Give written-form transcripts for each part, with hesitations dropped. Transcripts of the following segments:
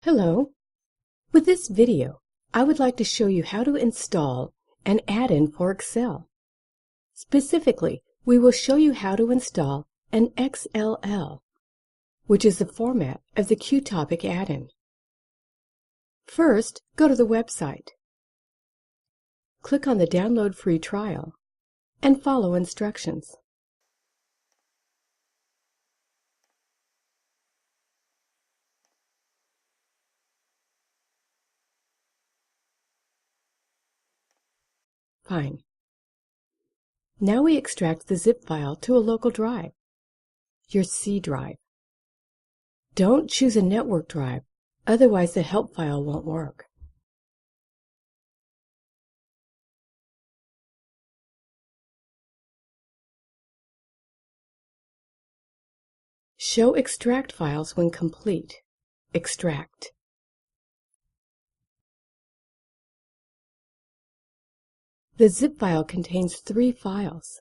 Hello. With this video, I would like to show you how to install an add-in for Excel. Specifically, we will show you how to install an XLL, which is the format of the qUtopic add-in. First, go to the website. Click on the Download Free Trial and follow instructions. Fine. Now we extract the zip file to a local drive, your C drive. Don't choose a network drive, otherwise the help file won't work. Show extract files when complete. Extract. The zip file contains 3 files.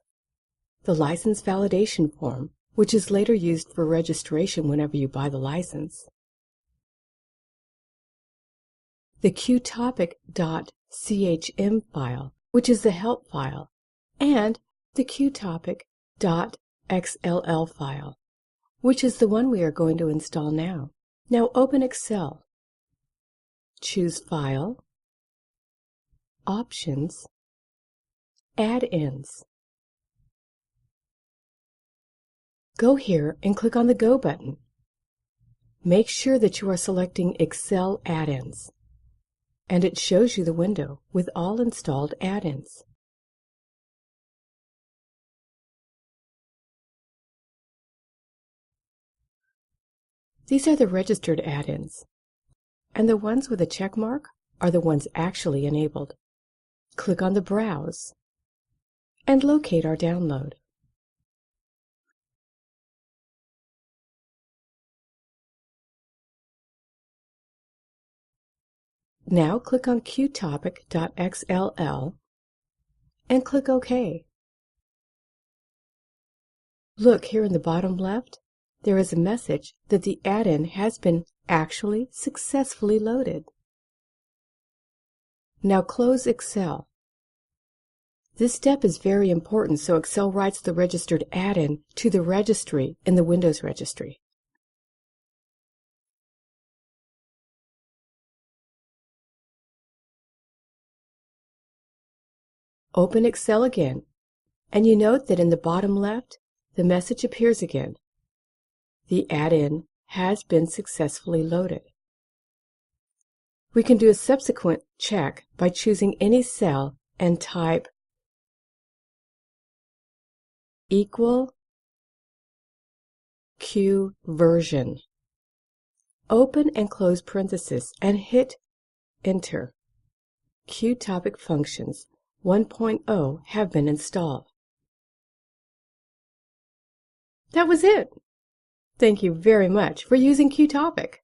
The license validation form, which is later used for registration whenever you buy the license. The qUtopic.chm file, which is the help file, and the qUtopic.xll file, which is the one we are going to install now. Now open Excel. Choose File, Options, Add-ins. Go here and click on the Go button. Make sure that you are selecting Excel Add-ins, and it shows you the window with all installed add-ins. These are the registered add-ins, and the ones with a check mark are the ones actually enabled. Click on the Browse and locate our download. Now click on qUtopic.xll and click OK. Look here in the bottom left, there is a message that the add-in has been actually successfully loaded. Now close Excel. This step is very important, so Excel writes the registered add-in to the registry in the Windows registry. Open Excel again, and you note that in the bottom left, the message appears again. The add-in has been successfully loaded. We can do a subsequent check by choosing any cell and type equal Q version. Open and close parentheses and hit Enter. qUtopic functions 1.0 have been installed. That was it. Thank you very much for using qUtopic.